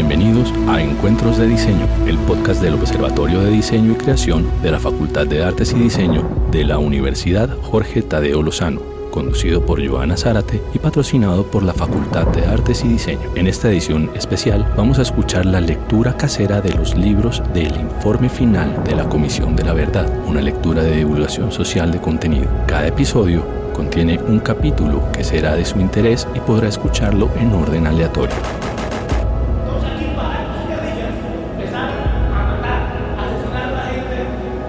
Bienvenidos a Encuentros de Diseño, el podcast del Observatorio de Diseño y Creación de la Facultad de Artes y Diseño de la Universidad Jorge Tadeo Lozano, conducido por Joana Zárate y patrocinado por la Facultad de Artes y Diseño. En esta edición especial vamos a escuchar la lectura casera de los libros del informe final de la Comisión de la Verdad, una lectura de divulgación social de contenido. Cada episodio contiene un capítulo que será de su interés y podrá escucharlo en orden aleatorio.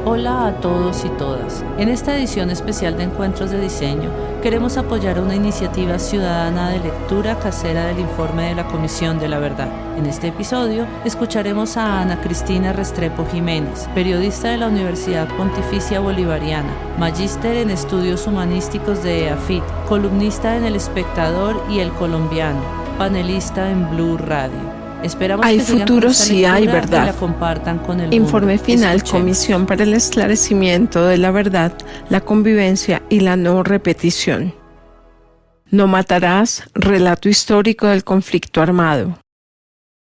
Hola a todos y todas. En esta edición especial de Encuentros de Diseño, queremos apoyar una iniciativa ciudadana de lectura casera del informe de la Comisión de la Verdad. En este episodio, escucharemos a Ana Cristina Restrepo Jiménez, periodista de la Universidad Pontificia Bolivariana, magíster en estudios humanísticos de EAFIT, columnista en El Espectador y El Colombiano, panelista en Blue Radio. Esperamos hay que futuro si hay verdad. y la compartan con el Informe mundo. final, Escuchemos. Comisión para el Esclarecimiento de la Verdad, la Convivencia y la No Repetición. No matarás, relato histórico del conflicto armado.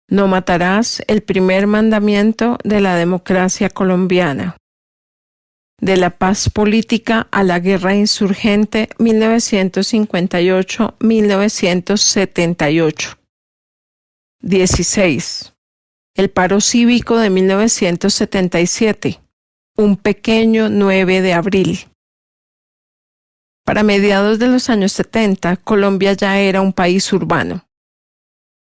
No matarás, el primer mandamiento de la democracia colombiana. De la paz política a la guerra insurgente, 1958-1978. 16. El paro cívico de 1977. Un pequeño 9 de abril. Para mediados de los años 70, Colombia ya era un país urbano.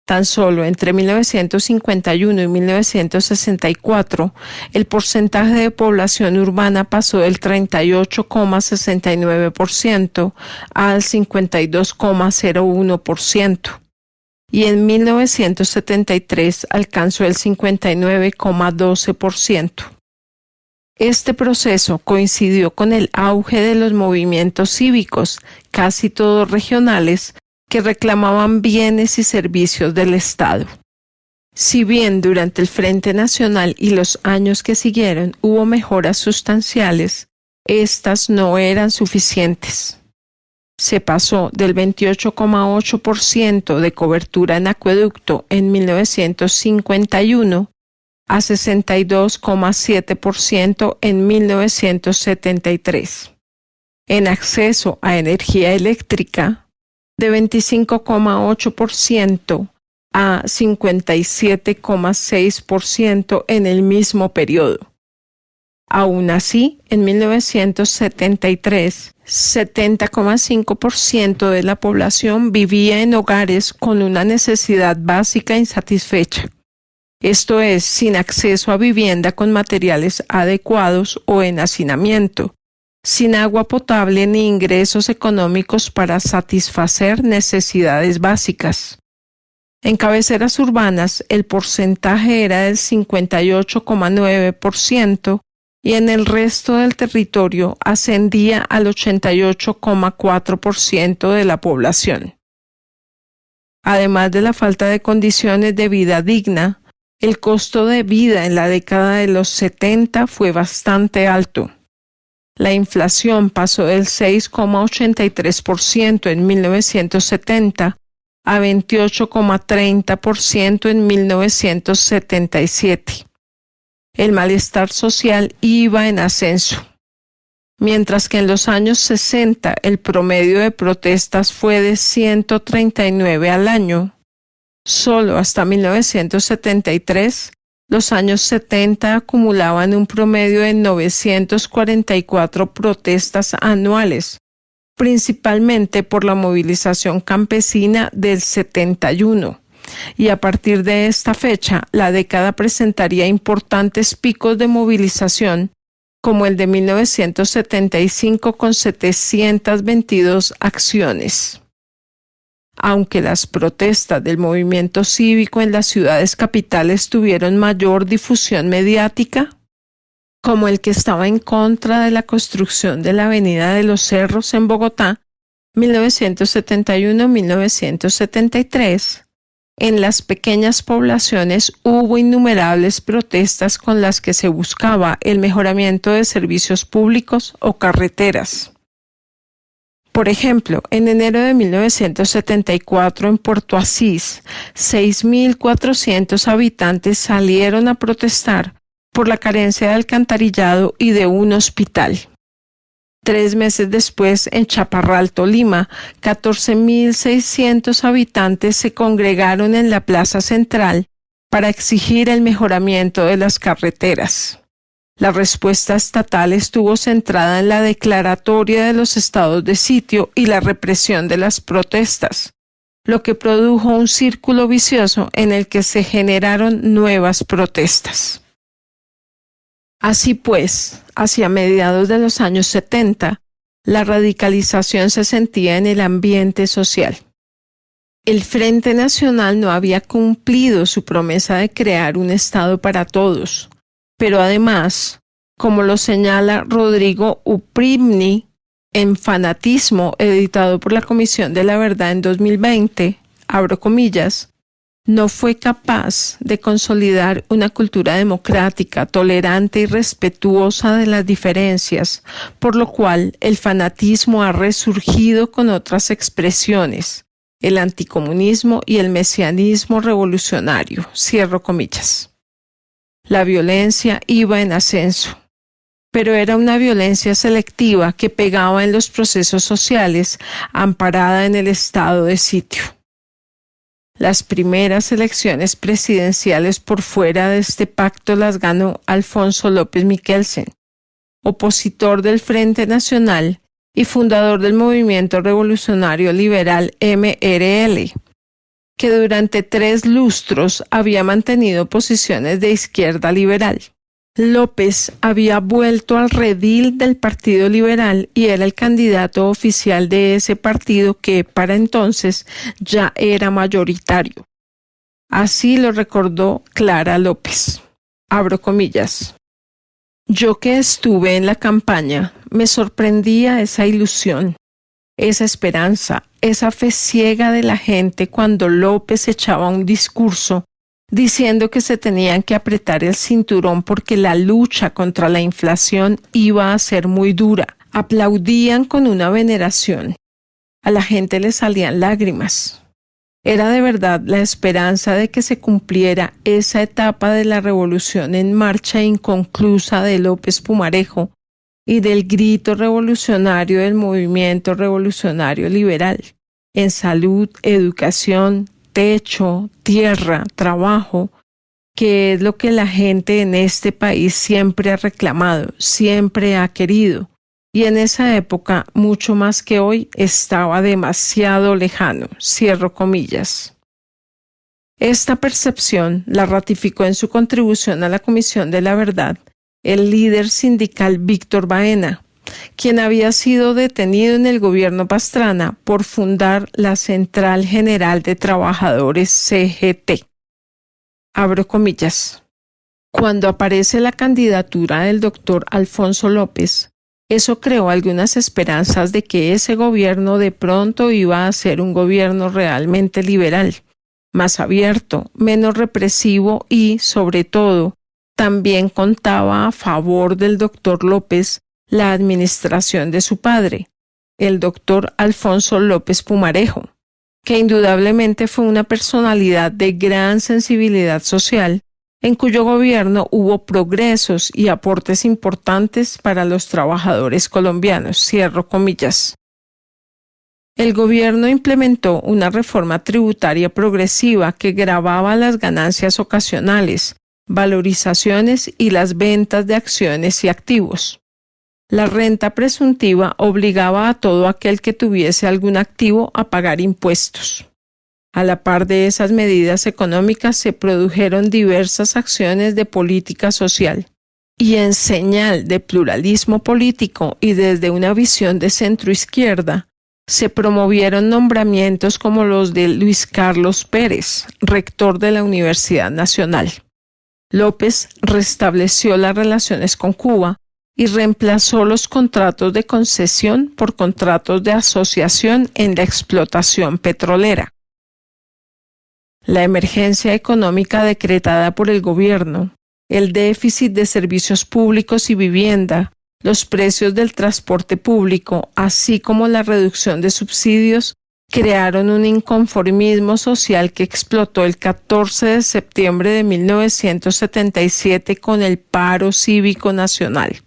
Tan solo entre 1951 y 1964, el porcentaje de población urbana pasó del 38,69% al 52,01%. Y en 1973 alcanzó el 59,12%. Este proceso coincidió con el auge de los movimientos cívicos, casi todos regionales, que reclamaban bienes y servicios del Estado. Si bien durante el Frente Nacional y los años que siguieron hubo mejoras sustanciales, estas no eran suficientes. Se pasó del 28,8% de cobertura en acueducto en 1951 a 62,7% en 1973. En acceso a energía eléctrica, de 25,8% a 57,6% en el mismo periodo. Aún así, en 1973, 70,5% de la población vivía en hogares con una necesidad básica insatisfecha. Esto es, sin acceso a vivienda con materiales adecuados o en hacinamiento, sin agua potable ni ingresos económicos para satisfacer necesidades básicas. En cabeceras urbanas, el porcentaje era del 58,9%, y en el resto del territorio ascendía al 88,4% de la población. Además de la falta de condiciones de vida digna, el costo de vida en la década de los 70 fue bastante alto. La inflación pasó del 6,83% en 1970 a 28,30% en 1977. El malestar social iba en ascenso. Mientras que en los años 60 el promedio de protestas fue de 139 al año, solo hasta 1973, los años 70 acumulaban un promedio de 944 protestas anuales, principalmente por la movilización campesina del 71. Y a partir de esta fecha, la década presentaría importantes picos de movilización, como el de 1975 con 722 acciones. Aunque las protestas del movimiento cívico en las ciudades capitales tuvieron mayor difusión mediática, como el que estaba en contra de la construcción de la Avenida de los Cerros en Bogotá, 1971-1973, en las pequeñas poblaciones hubo innumerables protestas con las que se buscaba el mejoramiento de servicios públicos o carreteras. Por ejemplo, en enero de 1974 en Puerto Asís, 6.400 habitantes salieron a protestar por la carencia de alcantarillado y de un hospital. 3 meses después, en Chaparral, Tolima, 14.600 habitantes se congregaron en la plaza central para exigir el mejoramiento de las carreteras. La respuesta estatal estuvo centrada en la declaratoria de los estados de sitio y la represión de las protestas, lo que produjo un círculo vicioso en el que se generaron nuevas protestas. Así pues, hacia mediados de los años 70, la radicalización se sentía en el ambiente social. El Frente Nacional no había cumplido su promesa de crear un Estado para todos, pero además, como lo señala Rodrigo Uprimni en Fanatismo, editado por la Comisión de la Verdad en 2020, abro comillas, no fue capaz de consolidar una cultura democrática, tolerante y respetuosa de las diferencias, por lo cual el fanatismo ha resurgido con otras expresiones, el anticomunismo y el mesianismo revolucionario, cierro comillas. La violencia iba en ascenso, pero era una violencia selectiva que pegaba en los procesos sociales, amparada en el estado de sitio. Las primeras elecciones presidenciales por fuera de este pacto las ganó Alfonso López Michelsen, opositor del Frente Nacional y fundador del Movimiento Revolucionario Liberal MRL, que durante 3 lustros había mantenido posiciones de izquierda liberal. López había vuelto al redil del Partido Liberal y era el candidato oficial de ese partido que, para entonces, ya era mayoritario. Así lo recordó Clara López. Abro comillas. Yo que estuve en la campaña, me sorprendía esa ilusión, esa esperanza, esa fe ciega de la gente cuando López echaba un discurso diciendo que se tenían que apretar el cinturón porque la lucha contra la inflación iba a ser muy dura. Aplaudían con una veneración. A la gente le salían lágrimas. Era de verdad la esperanza de que se cumpliera esa etapa de la revolución en marcha inconclusa de López Pumarejo y del grito revolucionario del movimiento revolucionario liberal, en salud, educación, techo, tierra, trabajo, que es lo que la gente en este país siempre ha reclamado, siempre ha querido, y en esa época, mucho más que hoy, estaba demasiado lejano, cierro comillas. Esta percepción la ratificó en su contribución a la Comisión de la Verdad el líder sindical Víctor Baena, quien había sido detenido en el gobierno Pastrana por fundar la Central General de Trabajadores CGT. Abro comillas. Cuando aparece la candidatura del doctor Alfonso López, eso creó algunas esperanzas de que ese gobierno de pronto iba a ser un gobierno realmente liberal, más abierto, menos represivo y, sobre todo, también contaba a favor del doctor López la administración de su padre, el doctor Alfonso López Pumarejo, que indudablemente fue una personalidad de gran sensibilidad social, en cuyo gobierno hubo progresos y aportes importantes para los trabajadores colombianos, cierro comillas. El gobierno implementó una reforma tributaria progresiva que gravaba las ganancias ocasionales, valorizaciones y las ventas de acciones y activos. La renta presuntiva obligaba a todo aquel que tuviese algún activo a pagar impuestos. A la par de esas medidas económicas se produjeron diversas acciones de política social. Y en señal de pluralismo político y desde una visión de centroizquierda, se promovieron nombramientos como los de Luis Carlos Pérez, rector de la Universidad Nacional. López restableció las relaciones con Cuba y reemplazó los contratos de concesión por contratos de asociación en la explotación petrolera. La emergencia económica decretada por el gobierno, el déficit de servicios públicos y vivienda, los precios del transporte público, así como la reducción de subsidios, crearon un inconformismo social que explotó el 14 de septiembre de 1977 con el paro cívico nacional.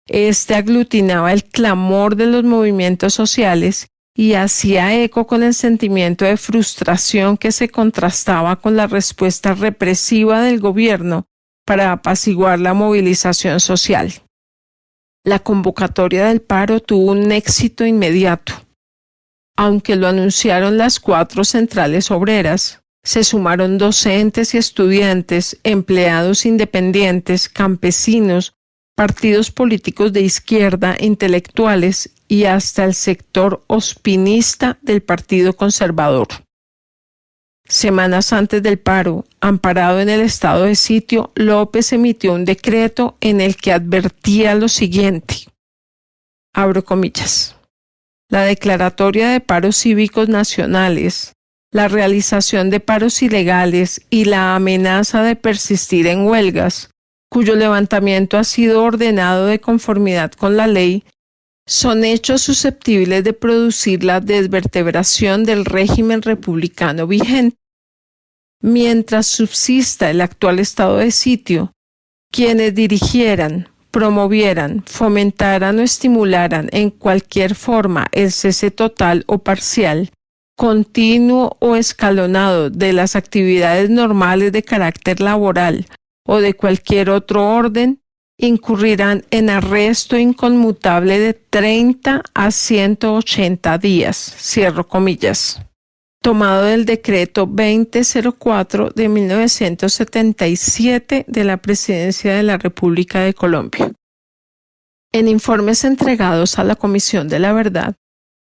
Este aglutinaba el clamor de los movimientos sociales y hacía eco con el sentimiento de frustración que se contrastaba con la respuesta represiva del gobierno para apaciguar la movilización social. La convocatoria del paro tuvo un éxito inmediato. Aunque lo anunciaron las 4 centrales obreras, se sumaron docentes y estudiantes, empleados independientes, campesinos, partidos políticos de izquierda, intelectuales y hasta el sector ospinista del Partido Conservador. Semanas antes del paro, amparado en el estado de sitio, López emitió un decreto en el que advertía lo siguiente. Abro comillas. La declaratoria de paros cívicos nacionales, la realización de paros ilegales y la amenaza de persistir en huelgas, cuyo levantamiento ha sido ordenado de conformidad con la ley, son hechos susceptibles de producir la desvertebración del régimen republicano vigente. Mientras subsista el actual estado de sitio, quienes dirigieran, promovieran, fomentaran o estimularan en cualquier forma el cese total o parcial, continuo o escalonado de las actividades normales de carácter laboral o de cualquier otro orden, incurrirán en arresto inconmutable de 30 a 180 días. Cierro comillas. Tomado del decreto 2004 de 1977 de la Presidencia de la República de Colombia. En informes entregados a la Comisión de la Verdad,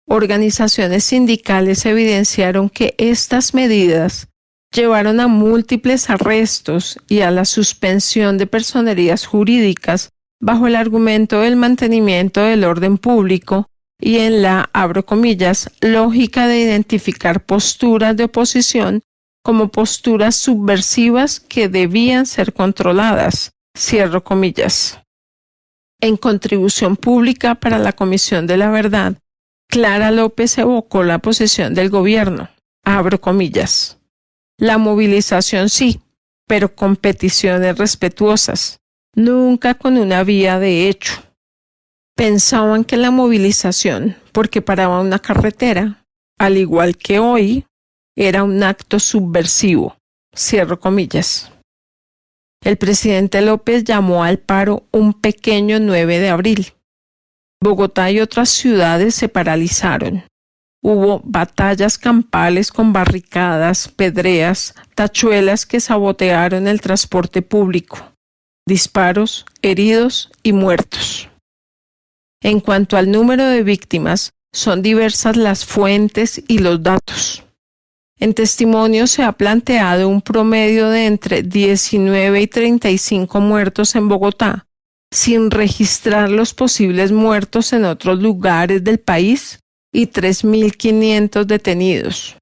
organizaciones sindicales evidenciaron que estas medidas llevaron a múltiples arrestos y a la suspensión de personerías jurídicas bajo el argumento del mantenimiento del orden público y en la, abro comillas, lógica de identificar posturas de oposición como posturas subversivas que debían ser controladas, cierro comillas. En contribución pública para la Comisión de la Verdad, Clara López evocó la posición del gobierno, abro comillas. La movilización sí, pero con peticiones respetuosas, nunca con una vía de hecho. Pensaban que la movilización, porque paraba una carretera, al igual que hoy, era un acto subversivo, cierro comillas. El presidente López llamó al paro un pequeño 9 de abril. Bogotá y otras ciudades se paralizaron. Hubo batallas campales con barricadas, pedreas, tachuelas que sabotearon el transporte público, disparos, heridos y muertos. En cuanto al número de víctimas, son diversas las fuentes y los datos. En testimonio se ha planteado un promedio de entre 19 y 35 muertos en Bogotá, sin registrar los posibles muertos en otros lugares del país y 3.500 detenidos.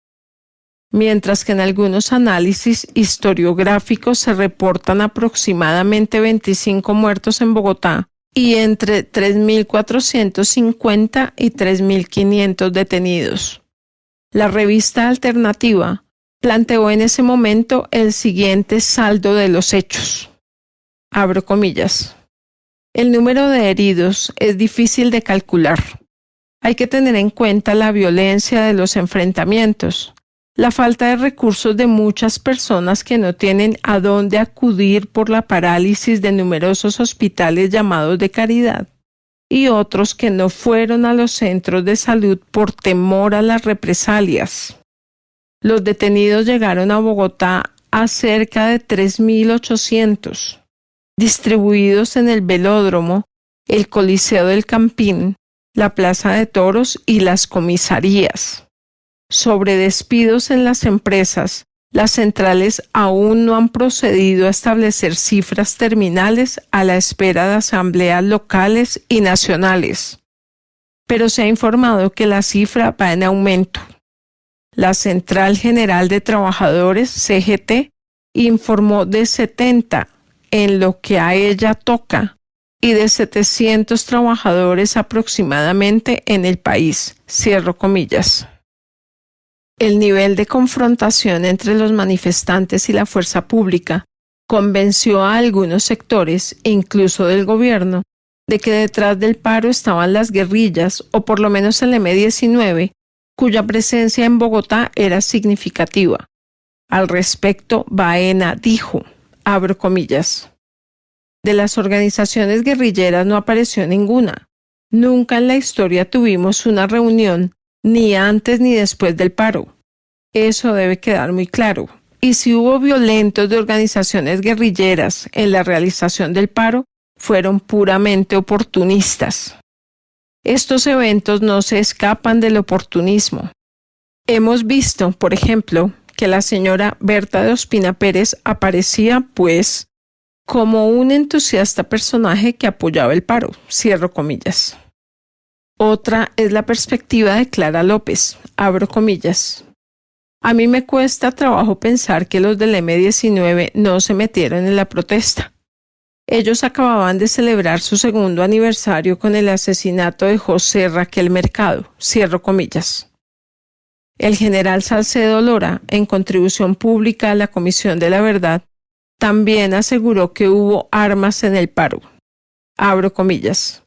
Mientras que en algunos análisis historiográficos se reportan aproximadamente 25 muertos en Bogotá y entre 3.450 y 3.500 detenidos. La revista Alternativa planteó en ese momento el siguiente saldo de los hechos. Abro comillas. El número de heridos es difícil de calcular. Hay que tener en cuenta la violencia de los enfrentamientos, la falta de recursos de muchas personas que no tienen a dónde acudir por la parálisis de numerosos hospitales llamados de caridad, y otros que no fueron a los centros de salud por temor a las represalias. Los detenidos llegaron a Bogotá a cerca de 3.800, distribuidos en el Velódromo, el Coliseo del Campín, la Plaza de Toros y las comisarías. Sobre despidos en las empresas, las centrales aún no han procedido a establecer cifras terminales a la espera de asambleas locales y nacionales, pero se ha informado que la cifra va en aumento. La Central General de Trabajadores, CGT, informó de 70 en lo que a ella toca y de 700 trabajadores aproximadamente en el país. Cierro comillas. El nivel de confrontación entre los manifestantes y la fuerza pública convenció a algunos sectores, incluso del gobierno, de que detrás del paro estaban las guerrillas, o por lo menos el M-19, cuya presencia en Bogotá era significativa. Al respecto, Baena dijo, abro comillas, de las organizaciones guerrilleras no apareció ninguna. Nunca en la historia tuvimos una reunión, ni antes ni después del paro. Eso debe quedar muy claro. Y si hubo violentos de organizaciones guerrilleras en la realización del paro, fueron puramente oportunistas. Estos eventos no se escapan del oportunismo. Hemos visto, por ejemplo, que la señora Berta de Ospina Pérez aparecía, pues, como un entusiasta personaje que apoyaba el paro. Cierro comillas. Otra es la perspectiva de Clara López. Abro comillas. A mí me cuesta trabajo pensar que los del M-19 no se metieron en la protesta. Ellos acababan de celebrar su segundo aniversario con el asesinato de José Raquel Mercado. Cierro comillas. El general Salcedo Lora, en contribución pública a la Comisión de la Verdad, también aseguró que hubo armas en el paro. Abro comillas.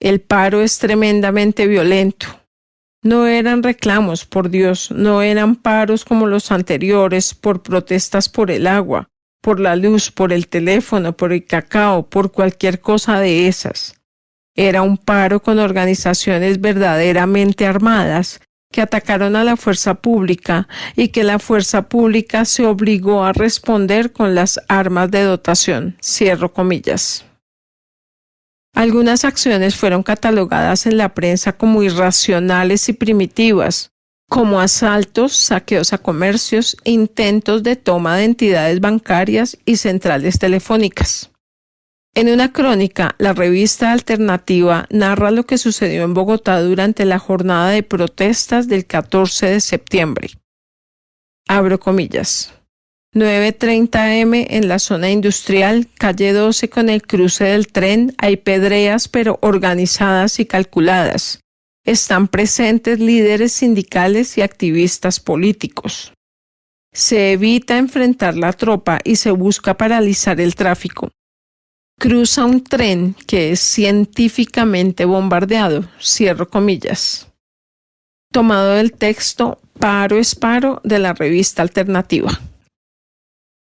El paro es tremendamente violento. No eran reclamos, por Dios, no eran paros como los anteriores por protestas por el agua, por la luz, por el teléfono, por el cacao, por cualquier cosa de esas. Era un paro con organizaciones verdaderamente armadas que atacaron a la fuerza pública y que la fuerza pública se obligó a responder con las armas de dotación. Cierro comillas. Algunas acciones fueron catalogadas en la prensa como irracionales y primitivas, como asaltos, saqueos a comercios, intentos de toma de entidades bancarias y centrales telefónicas. En una crónica, la revista Alternativa narra lo que sucedió en Bogotá durante la jornada de protestas del 14 de septiembre. Abro comillas. 9:30 am en la zona industrial, calle 12 con el cruce del tren, hay pedreas pero organizadas y calculadas. Están presentes líderes sindicales y activistas políticos. Se evita enfrentar la tropa y se busca paralizar el tráfico. Cruza un tren que es científicamente bombardeado. Cierro comillas. Tomado del texto Paro es paro de la revista Alternativa.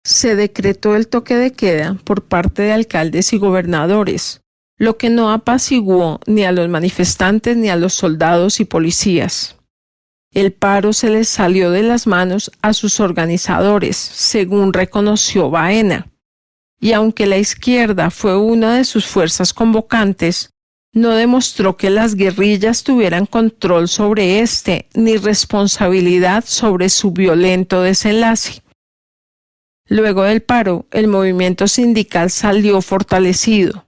Se decretó el toque de queda por parte de alcaldes y gobernadores, lo que no apaciguó ni a los manifestantes ni a los soldados y policías. El paro se les salió de las manos a sus organizadores, según reconoció Baena. Y aunque la izquierda fue una de sus fuerzas convocantes, no demostró que las guerrillas tuvieran control sobre ni responsabilidad sobre su violento desenlace. Luego del paro, el movimiento sindical salió fortalecido.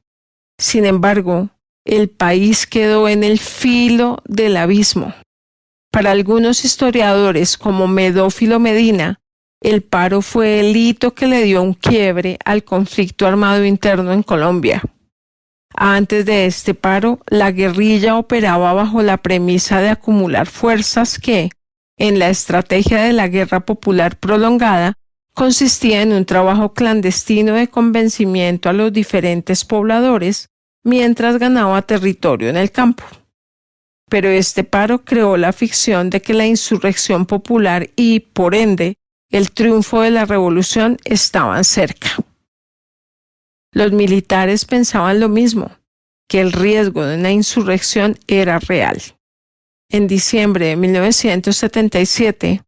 Sin embargo, el país quedó en el filo del abismo. Para algunos historiadores, como Medófilo Medina, el paro fue el hito que le dio un quiebre al conflicto armado interno en Colombia. Antes de este paro, la guerrilla operaba bajo la premisa de acumular fuerzas que, en la estrategia de la guerra popular prolongada, consistía en un trabajo clandestino de convencimiento a los diferentes pobladores mientras ganaba territorio en el campo. Pero este paro creó la ficción de que la insurrección popular y, por ende, el triunfo de la revolución estaban cerca. Los militares pensaban lo mismo, que el riesgo de una insurrección era real. En diciembre de 1977,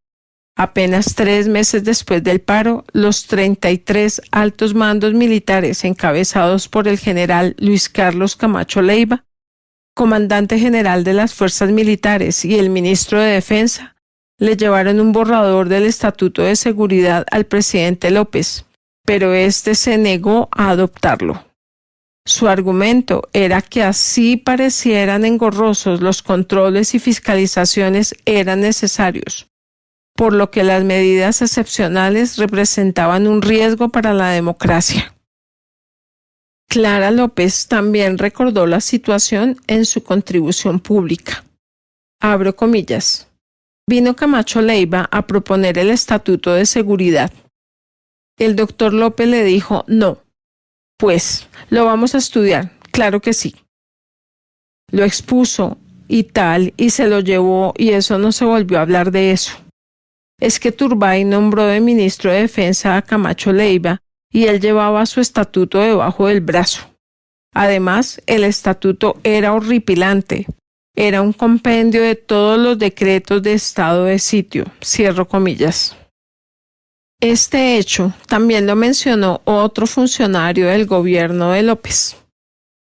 apenas 3 meses después del paro, los 33 altos mandos militares encabezados por el general Luis Carlos Camacho Leiva, comandante general de las fuerzas militares, y el ministro de Defensa, le llevaron un borrador del Estatuto de Seguridad al presidente López, pero éste se negó a adoptarlo. Su argumento era que así parecieran engorrosos los controles y fiscalizaciones eran necesarios, por lo que las medidas excepcionales representaban un riesgo para la democracia. Clara López también recordó la situación en su contribución pública. Abro comillas. Vino Camacho Leiva a proponer el Estatuto de Seguridad. El doctor López le dijo no. Pues, lo vamos a estudiar, claro que sí. Lo expuso y tal, y se lo llevó, y eso no se volvió a hablar de eso. Es que Turbay nombró de ministro de Defensa a Camacho Leiva, y él llevaba su estatuto debajo del brazo. Además, el estatuto era horripilante. Era un compendio de todos los decretos de estado de sitio. Cierro comillas. Este hecho también lo mencionó otro funcionario del gobierno de López.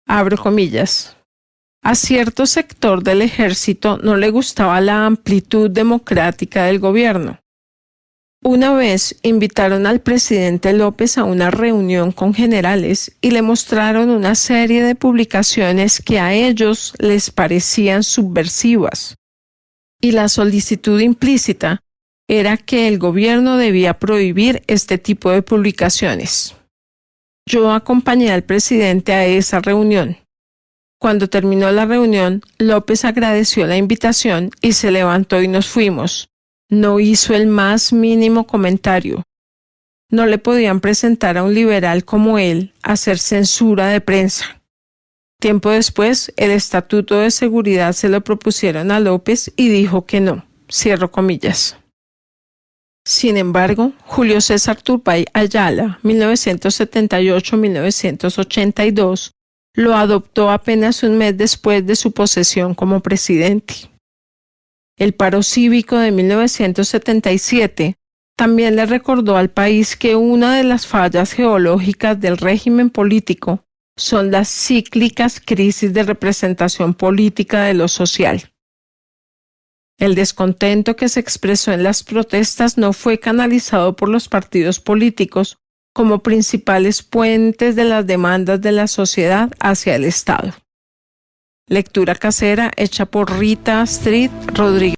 Abro comillas. A cierto sector del ejército no le gustaba la amplitud democrática del gobierno. Una vez invitaron al presidente López a una reunión con generales y le mostraron una serie de publicaciones que a ellos les parecían subversivas. Y la solicitud implícita era que el gobierno debía prohibir este tipo de publicaciones. Yo acompañé al presidente a esa reunión. Cuando terminó la reunión, López agradeció la invitación y se levantó y nos fuimos. No hizo el más mínimo comentario. No le podían presentar a un liberal como él a hacer censura de prensa. Tiempo después, el Estatuto de Seguridad se lo propusieron a López y dijo que no. Cierro comillas. Sin embargo, Julio César Turbay Ayala, 1978-1982, lo adoptó apenas un mes después de su posesión como presidente. El paro cívico de 1977 también le recordó al país que una de las fallas geológicas del régimen político son las cíclicas crisis de representación política de lo social. El descontento que se expresó en las protestas no fue canalizado por los partidos políticos como principales puentes de las demandas de la sociedad hacia el Estado. Lectura casera hecha por Rita Astrid Rodríguez.